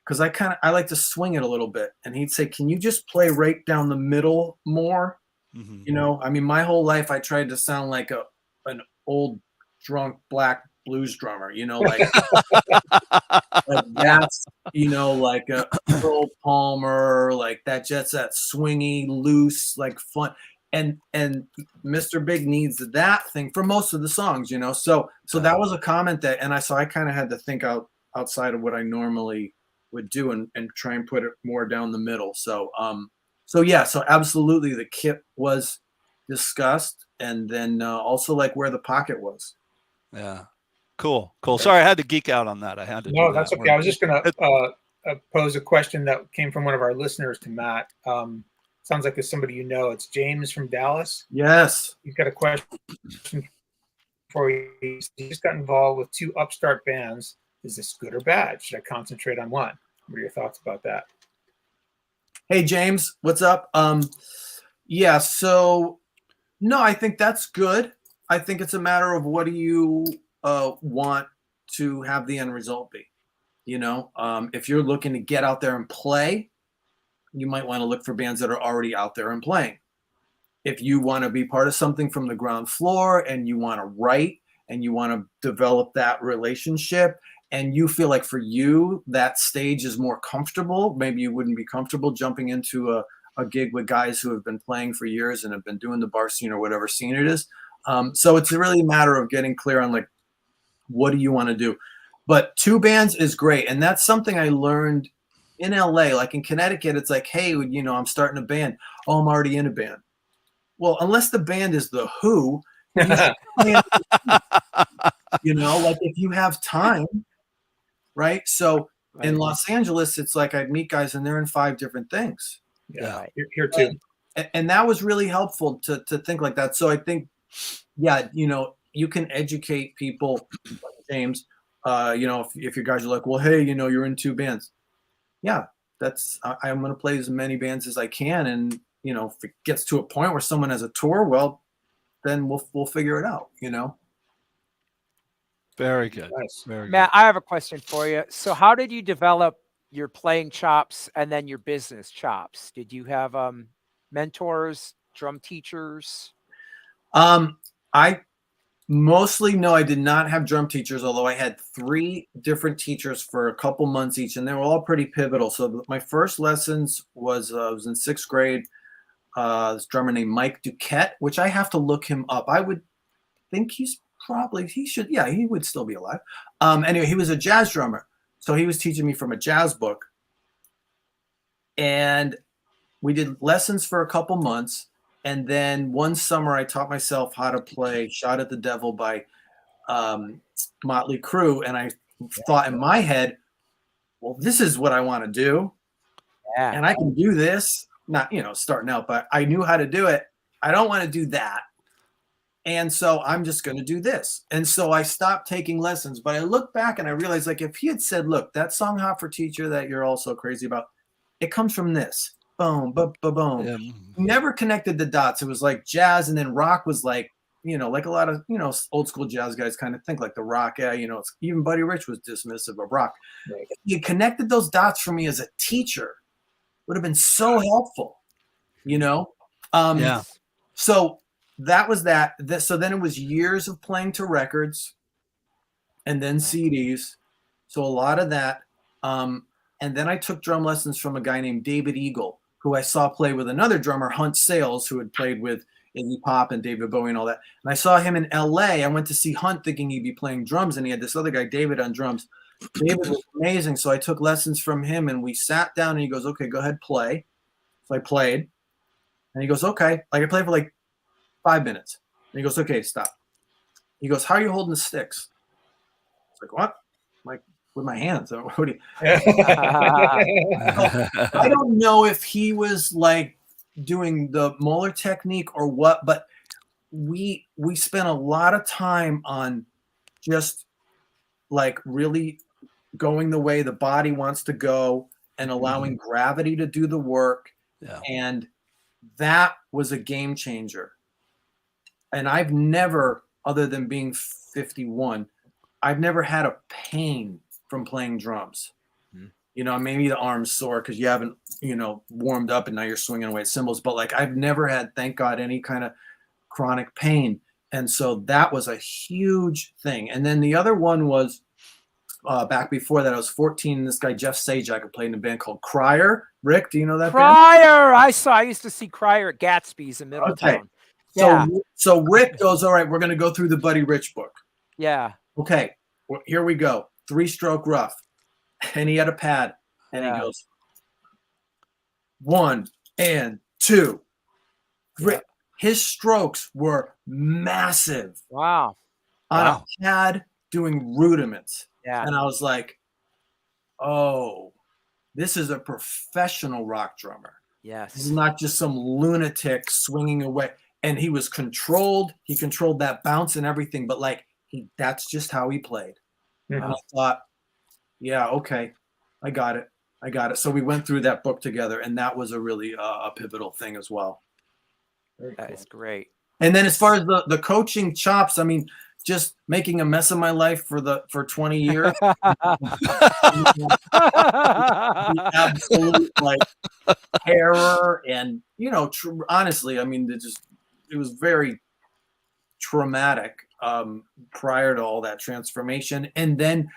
because I like to swing it a little bit. And he'd say, can you just play right down the middle more? Mhm. I mean, my whole life I tried to sound like an old drunk black blues drummer, like Yeah. that's like a Earl Palmer, like that, just that swingy, loose, like fun. And Mr. Big needs that thing for most of the songs, So that was a comment that, and I kind of had to think outside of what I normally would do and try and put it more down the middle. So yeah, so absolutely the kit was discussed, and then also like where the pocket was. Yeah. Cool. Sorry, I had to geek out on that. I had to do No, that. that's okay. I was just going to pose a question that came from one of our listeners to Matt. Sounds like it's somebody you know. It's James from Dallas. Yes. He's got a question for you. He just got involved with 2 upstart bands. Is this good or bad? Should I concentrate on one? What are your thoughts about that? Hey, James, what's up? Yeah, so no, I think that's good. I think it's a matter of what do you want to have the end result be. If you're looking to get out there and play, you might want to look for bands that are already out there and playing. If you want to be part of something from the ground floor and you want to write and you want to develop that relationship and you feel like for you that stage is more comfortable, maybe you wouldn't be comfortable jumping into a gig with guys who have been playing for years and have been doing the bar scene or whatever scene it is. So it's really a matter of getting clear on like, what do you want to do? But 2 bands is great. And that's something I learned in LA. Like in Connecticut, it's like, hey, I'm starting a band. Oh, I'm already in a band. Well, unless the band is The Who, you should play like if you have time, right? So in Los Angeles, it's like I'd meet guys and they're in 5 different things. Yeah. Here too. And that was really helpful to think like that. So I think, yeah, you can educate people, James, if your guys are like, well, hey, you're in 2 bands. Yeah, I'm going to play as many bands as I can. And, if it gets to a point where someone has a tour, well, then we'll figure it out, Very good. Nice. Very good. Matt, I have a question for you. So how did you develop your playing chops and then your business chops? Did you have mentors, drum teachers? I mostly, no, I did not have drum teachers, although I had 3 different teachers for a couple months each, and they were all pretty pivotal. So my first lessons was I was in 6th grade. This drummer named Mike Duquette, which I have to look him up. I would think he would still be alive. Anyway, he was a jazz drummer. So he was teaching me from a jazz book. And we did lessons for a couple months. And then one summer I taught myself how to play Shot at the Devil by Motley Crue. And I thought in my head, well, this is what I want to do. Yeah. And I can do this. Not, starting out, but I knew how to do it. I don't want to do that. And so I'm just going to do this. And so I stopped taking lessons. But I look back and I realized, like, if he had said, look, that song Hot for Teacher that you're all so crazy about, it comes from this. Boom, boom, boom, boom. Yeah. Never connected the dots. It was like jazz, and then rock was like, like a lot of, old school jazz guys kind of think like the rock. Yeah, it's, even Buddy Rich was dismissive of rock. Right. If you connected those dots for me as a teacher, would have been so helpful, Yeah. So that was that. So then it was years of playing to records and then CDs. So a lot of that. And then I took drum lessons from a guy named David Eagle, who I saw play with another drummer, Hunt Sales, who had played with Iggy Pop and David Bowie and all that. And I saw him in LA. I went to see Hunt thinking he'd be playing drums, and he had this other guy, David, on drums. David was amazing. So I took lessons from him, and we sat down, and he goes, okay, go ahead, play. So I played. And he goes, okay. Like I played for like 5 minutes. And he goes, okay, stop. He goes, how are you holding the sticks? It's like, what? I'm like, with my hands. What do you... I don't know if he was like doing the Moeller technique or what, but we spent a lot of time on just like really going the way the body wants to go and allowing gravity to do the work. Yeah. And that was a game changer. And I've never, other than being 51, I've never had a pain from playing drums. You know, maybe the arm's sore because you haven't, you know, warmed up and now you're swinging away at cymbals. But like I've never had, thank God, any kind of chronic pain. And so that was a huge thing. And then the other one was back before that, I was 14. This guy, Jeff Sajak, played in a band called Crier. Rick, do you know that band? Crier. I used to see Crier at Gatsby's in Middletown. Okay. So Rick goes, all right, we're going to go through the Buddy Rich book. Yeah. Okay, well, here we go. 3-stroke rough. And he had a pad. And he goes, 1 and 2. Yeah. His strokes were massive. Wow. On a pad doing rudiments. Yeah. And I was like, oh, this is a professional rock drummer. Yes. He's not just some lunatic swinging away. And he was controlled. He controlled that bounce and everything. But like, that's just how he played. And I thought, yeah, okay, I got it. So we went through that book together, and that was a really a pivotal thing as well. That is great. And then as far as the coaching chops, I mean, just making a mess of my life for 20 years. Absolute like terror, and you know, honestly, I mean, it was very traumatic prior to all that transformation, and then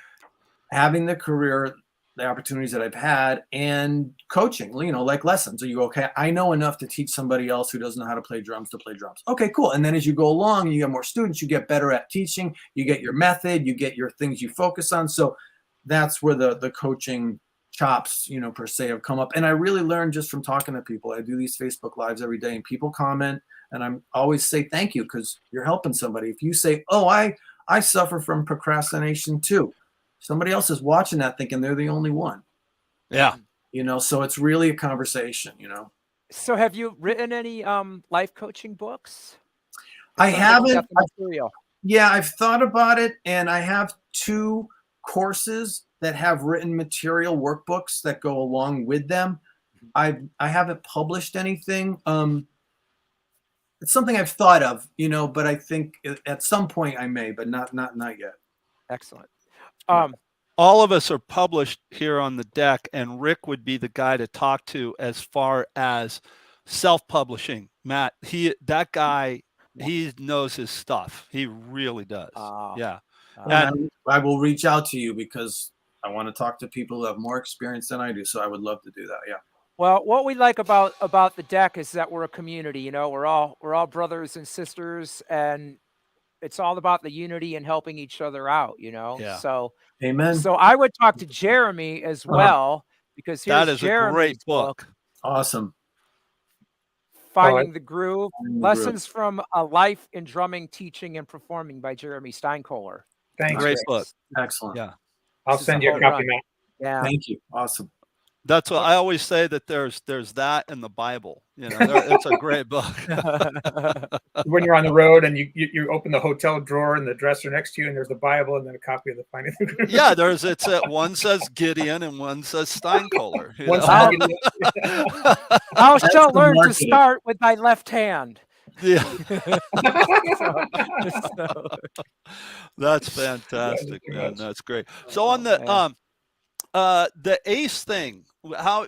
having the career, the opportunities that I've had, and coaching, you know, like lessons. So you go, okay, I know enough to teach somebody else who doesn't know how to play drums to play drums. Okay, cool. And then as you go along, you get more students, you get better at teaching, you get your method, you get your things you focus on. So that's where the coaching chops, you know, per se have come up. And I really learned just from talking to people. I do these Facebook Lives every day, and people comment, and I'm always say thank you, because you're helping somebody. If you say, oh, I suffer from procrastination too, somebody else is watching that thinking they're the only one. Yeah. You know, so it's really a conversation, you know. So have you written any life coaching books? I haven't. Yeah, I've thought about it, and I have 2 courses that have written material workbooks that go along with them. I haven't published anything. It's something I've thought of, you know, but I think at some point I may, but not yet. Excellent. All of us are published here on the deck, and Rick would be the guy to talk to as far as self-publishing. Matt, that guy, he knows his stuff. He really does. Yeah. And I will reach out to you because I want to talk to people who have more experience than I do. So I would love to do that. Yeah. Well, what we like about the deck is that we're a community. You know, we're all brothers and sisters, and it's all about the unity and helping each other out. You know. Yeah. So. Amen. So I would talk to Jeremy as well, because here's that is Jeremy's a great book. Awesome. Finding the Groove, Lessons from a Life in Drumming, Teaching, and Performing by Jeremy Steinkohler. Thanks. Great book. Excellent. Yeah. I'll send you a copy, Matt. Yeah. Thank you. Awesome. That's what I always say, that there's that and the Bible. You know, it's a great book. When you're on the road and you open the hotel drawer and the dresser next to you, and there's the Bible and then a copy of the Finding the Groove. Yeah, one says Gideon and one says Steinkohler. Thou shalt learn to start with thy left hand. Yeah. That's fantastic, man. That's great. So on the D.E.C thing, how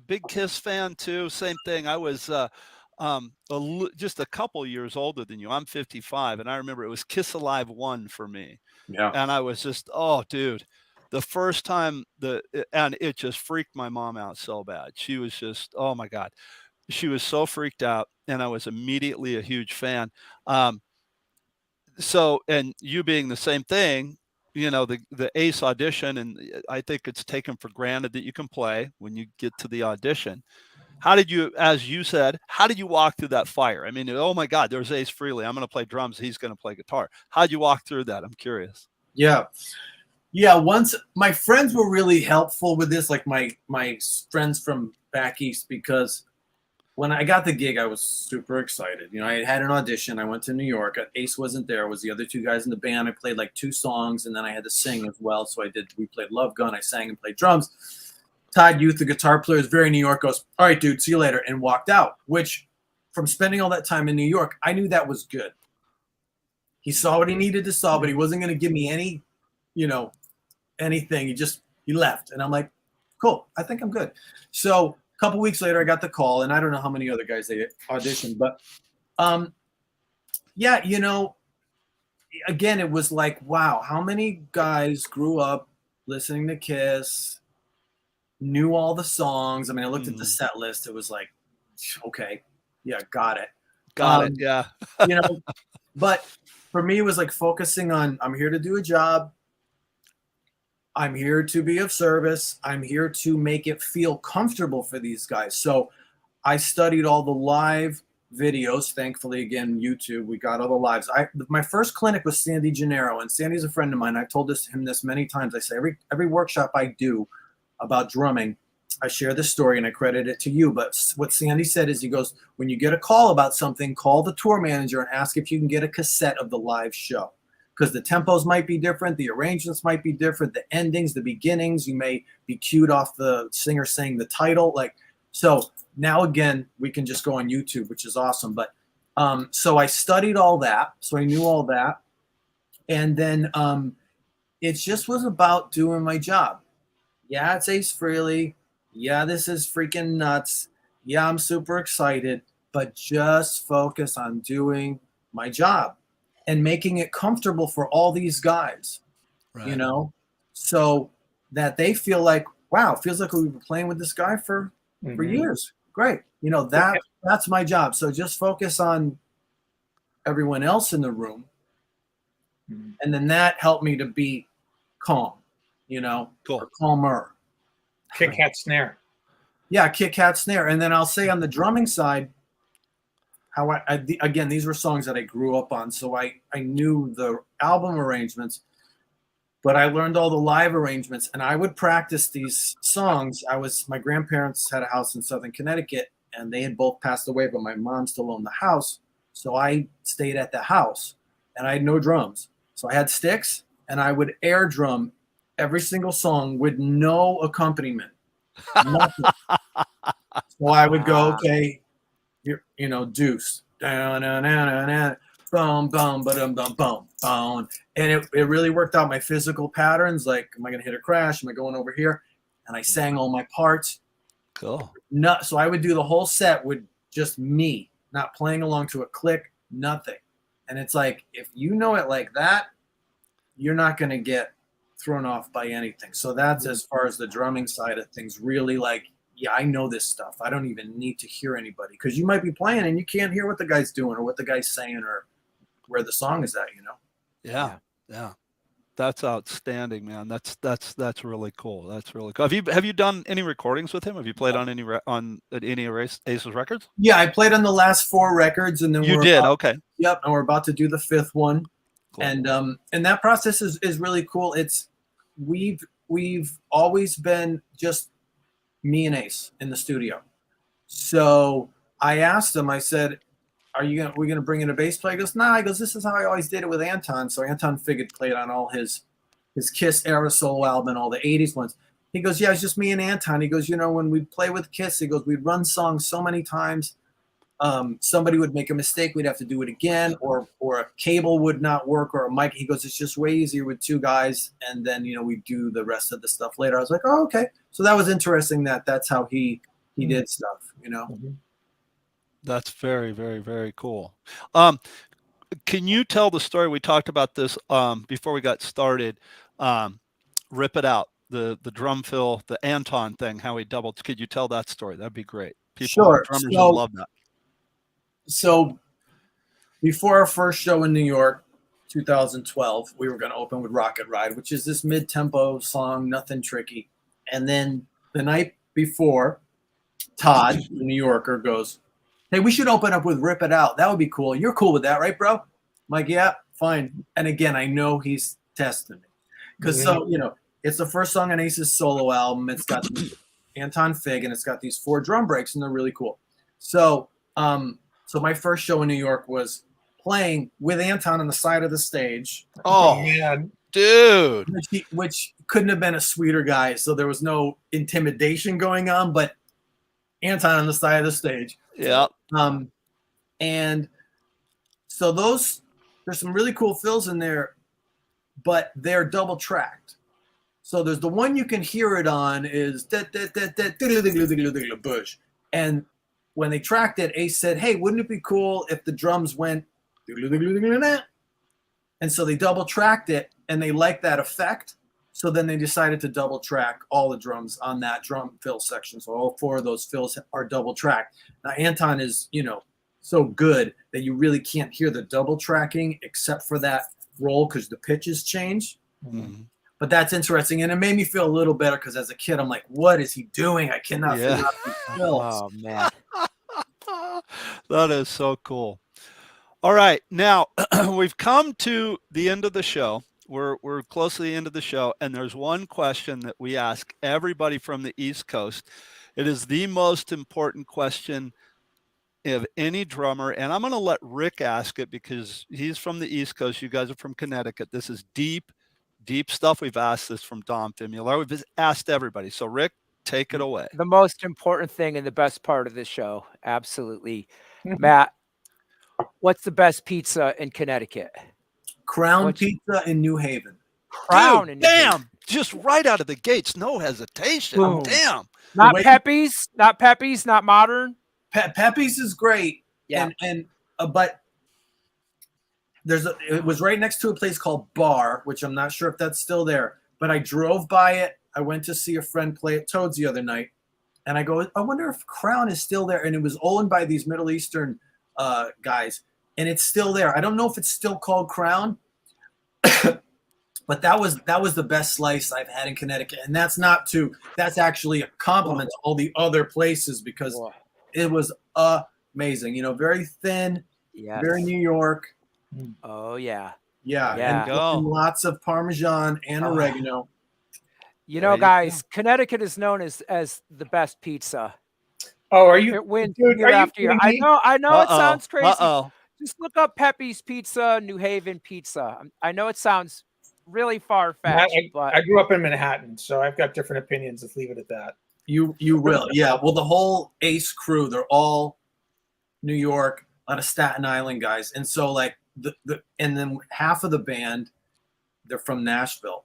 big Kiss fan too, same thing. I was just a couple years older than you. I'm 55, and I remember it was Kiss Alive 1 for me. Yeah. And I was just, oh dude, the first time and it just freaked my mom out so bad. She was just, oh my God. She was so freaked out, and I was immediately a huge fan. So, and you being the same thing, you know, the D.E.C audition, and I think it's taken for granted that you can play when you get to the audition. How did you, as you said, how did you walk through that fire? I mean, oh my God, there's Ace Frehley. I'm going to play drums. He's going to play guitar. How'd you walk through that? I'm curious. Yeah. Yeah. Once my friends were really helpful with this, like my friends from back east, because when I got the gig, I was super excited. You know, I had an audition. I went to New York. Ace wasn't there. It was the other 2 guys in the band. I played like 2 songs, and then I had to sing as well. So we played Love Gun. I sang and played drums. Todd Youth, the guitar player, is very New York, goes, all right, dude, see you later, and walked out, which from spending all that time in New York, I knew that was good. He saw what he needed to saw, but he wasn't going to give me any, anything. He left. And I'm like, cool, I think I'm good. So a couple weeks later, I got the call, and I don't know how many other guys they auditioned, but yeah, again, it was like, wow, how many guys grew up listening to Kiss, knew all the songs. I mean, I looked at the set list. It was like, okay, yeah, got it. Got it. Yeah. But for me, it was like focusing on, I'm here to do a job. I'm here to be of service. I'm here to make it feel comfortable for these guys. So I studied all the live videos. Thankfully, again, YouTube, we got all the lives. My first clinic was Sandy Gennaro, and Sandy's a friend of mine. I've told him this many times. I say every workshop I do about drumming, I share this story and I credit it to you. But what Sandy said is, he goes, when you get a call about something, call the tour manager and ask if you can get a cassette of the live show. Because the tempos might be different, the arrangements might be different, the endings, the beginnings, you may be cued off the singer saying the title. So now again, we can just go on YouTube, which is awesome. But so I studied all that. So I knew all that. And then it just was about doing my job. Yeah, it's Ace Frehley. Yeah, this is freaking nuts. Yeah, I'm super excited. But just focus on doing my job and making it comfortable for all these guys, Right. so that they feel like, wow, it feels like we've been playing with this guy for years. Great. That's my job. So just focus on everyone else in the room. And then that helped me to be calm, Cool. or calmer. Kick hat snare. Yeah, kick hat snare. And then I'll say on the drumming side, how again, these were songs that I grew up on, so I knew the album arrangements, but I learned all the live arrangements, and I would practice these songs. My grandparents had a house in Southern Connecticut, and they had both passed away, but my mom still owned the house, so I stayed at the house, and I had no drums, so I had sticks, and I would air drum every single song with no accompaniment, nothing. So I would go, okay, deuce, down, boom, boom, boom, boom, boom, boom, and it really worked out my physical patterns. Like, am I going to hit a crash? Am I going over here? And I sang all my parts. Cool. So I would do the whole set with just me, not playing along to a click, nothing. And it's like, if you know it like that, you're not going to get thrown off by anything. So that's as far as the drumming side of things. Really, like, yeah, I know this stuff. I don't even need to hear anybody, because you might be playing and you can't hear what the guy's doing or what the guy's saying or where the song is at, Yeah. That's outstanding, man. That's really cool. That's really cool. Have you done any recordings with him? Have you played on any Ace's records? Yeah, I played on the last 4 records, and then You did. Okay. Yep, and we're about to do the 5th one. Cool. And that process is really cool. It's we've always been just me and Ace in the studio. So I asked him, I said, we're gonna bring in a bass player? He goes, nah. He goes, this is how I always did it with Anton. So Anton Fig played on all his Kiss era solo album, all the 80s ones. He goes, yeah, it's just me and Anton. He goes, when we'd play with Kiss, he goes, we'd run songs so many times. Somebody would make a mistake, we'd have to do it again, or a cable would not work, or a mic. He goes, it's just way easier with 2 guys, and then we do the rest of the stuff later. I was like, oh, okay. So that was interesting that's how he did stuff, That's very, very, very cool. Can you tell the story? We talked about this before we got started. Rip It Out, the drum fill, the Anton thing, how he doubled. Could you tell that story? That'd be great. Drummers will love that. So before our first show in New York, 2012, we were going to open with Rocket Ride, which is this mid-tempo song, nothing tricky. And then the night before, Todd, the New Yorker, goes, hey, we should open up with Rip It Out. That would be cool. You're cool with that, right, bro? I'm like, yeah, fine. And again, I know he's testing me. Because it's the first song on Ace's solo album. It's got Anton Fig, and it's got these 4 drum breaks, and they're really cool. So my first show in New York was playing with Anton on the side of the stage. Oh, man. dude. which couldn't have been a sweeter guy. So there was no intimidation going on, but Anton on the side of the stage. Yeah. And so there's some really cool fills in there, but they're double tracked. So there's the one you can hear it on is Bush. And when they tracked it, Ace said, "Hey, wouldn't it be cool if the drums went?" And so they double tracked it, and they liked that effect. So then they decided to double track all the drums on that drum fill section. So all 4 of those fills are double tracked. Now Anton is, so good that you really can't hear the double tracking except for that roll because the pitches change. Mm-hmm. But that's interesting, and it made me feel a little better because as a kid, I'm like, "What is he doing? I cannot figure out these fills." Oh man. That is so cool. All right, now we've come to the end of the show. We're close to the end of the show, and there's one question that we ask everybody from the East Coast. It is the most important question of any drummer, and I'm going to let Rick ask it because he's from the East Coast. You guys are from Connecticut. This is deep stuff. We've asked this from Dom Fimular. We've asked everybody. So Rick, take it away. The most important thing and the best part of this show, absolutely. Matt, what's the best pizza in Connecticut? Crown Pizza in New Haven. Crown. Dude, damn, just right out of the gates, no hesitation. Boom. Damn. Not Pepe's, not Modern. Pepe's is great. Yeah. But it was right next to a place called Bar, which I'm not sure if that's still there, but I drove by it. I went to see a friend play at Toads the other night, and I go, I wonder if Crown is still there. And it was owned by these Middle Eastern guys, and it's still there. I don't know if it's still called Crown, but that was the best slice I've had in Connecticut. And that's actually a compliment to all the other places because it was amazing. Very thin, very New York. Oh yeah. And lots of Parmesan and oregano. Guys, Connecticut is known as the best pizza. Oh, are you? It wins Dude, year after year. I know. It sounds crazy. Just look up Pepe's Pizza, New Haven Pizza. I know it sounds really far-fetched, but I grew up in Manhattan, so I've got different opinions. Let's leave it at that. You will, yeah. Well, the whole Ace crew, they're all New York, a lot of Staten Island guys, and so like and then half of the band, they're from Nashville.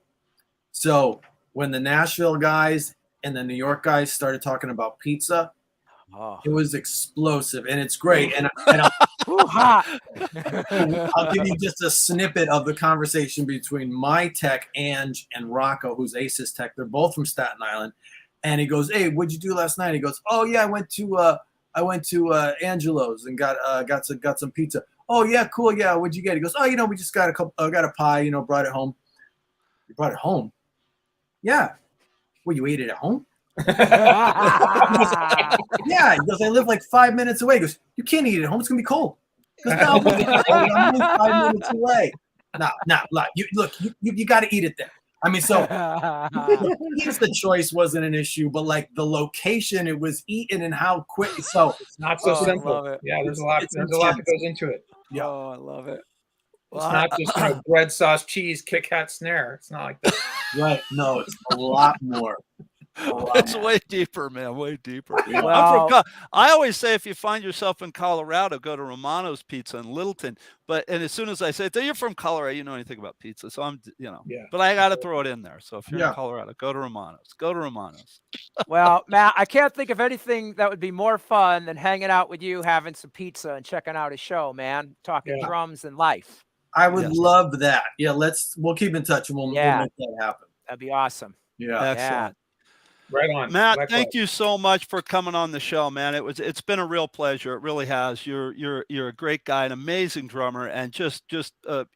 So when the Nashville guys and the New York guys started talking about pizza, it was explosive, and it's great. And hot. I'll give you just a snippet of the conversation between my tech, Ange, and Rocco, who's Ace's tech. They're both from Staten Island. And he goes, "Hey, what'd you do last night?" He goes, "Oh yeah, I went to Angelo's and got some pizza." "Oh yeah, cool. Yeah, what'd you get?" He goes, "Oh, we just got got a pie. Brought it home." "You brought it home?" "Yeah." "Well, you ate it at home?" "Yeah." He goes, "I live like 5 minutes away." He goes, "You can't eat it at home. It's gonna be cold." He goes, "No, I'm only 5 minutes away." No, you got to eat it there. I mean, so the choice wasn't an issue, but like the location, it was eaten and how quick. So it's not so simple. Yeah, there's a lot that goes into it. Yeah. Oh, I love it. It's not just bread, sauce, cheese, Kit Kat, snare. It's not like that. Right. No, it's a lot more. It's way deeper, man. Way deeper. Wow. I always say if you find yourself in Colorado, go to Romano's Pizza in Littleton. And as soon as I say, you're from Colorado, you know anything about pizza. So I'm, but I got to throw it in there. So if you're in Colorado, go to Romano's. Go to Romano's. Well, Matt, I can't think of anything that would be more fun than hanging out with you, having some pizza, and checking out a show, man. Talking drums and life. I would love that. Yeah, we'll keep in touch and we'll make that happen. That'd be awesome. Yeah. Excellent. Right on. Matt, Likewise. Thank you so much for coming on the show, man. It's been a real pleasure. It really has. You're a great guy, an amazing drummer, and just a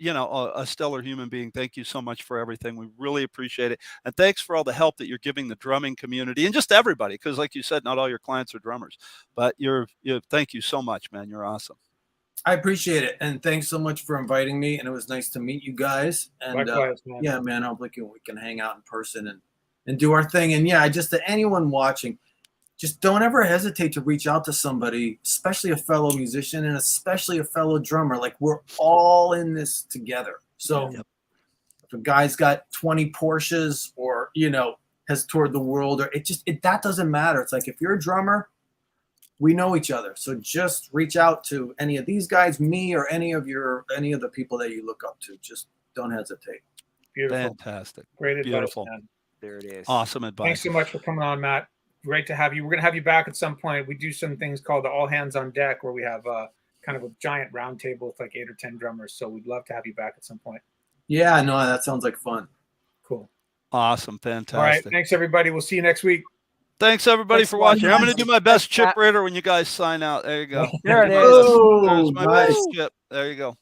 stellar human being. Thank you so much for everything. We really appreciate it. And thanks for all the help that you're giving the drumming community and just everybody, because like you said, not all your clients are drummers. But thank you so much, man. You're awesome. I appreciate it. And thanks so much for inviting me. And it was nice to meet you guys. And likewise, man. Yeah, man, hopefully we can hang out in person and do our thing. And just to anyone watching, just don't ever hesitate to reach out to somebody, especially a fellow musician and especially a fellow drummer. Like we're all in this together. So if a guy's got 20 Porsches or, you know, has toured the world, or that doesn't matter. It's like, if you're a drummer, we know each other. So just reach out to any of these guys, me, or any of the people that you look up to. Just don't hesitate. Beautiful. Fantastic. Great advice, Beautiful. man. There it is. Awesome advice. Thanks so much for coming on, Matt. Great to have you. We're going to have you back at some point. We do some things called the all hands on deck, where we have kind of a giant round table with like 8 or 10 drummers. So we'd love to have you back at some point. Yeah, no, that sounds like fun. Cool. Awesome. Fantastic. All right. Thanks, everybody. We'll see you next week. Thanks, everybody, Thanks for a lot, watching. I'm going to do my best Thanks, Chip Ritter when you guys sign out. There you go. There it is. Oh, There's my nice. best Chip. There you go.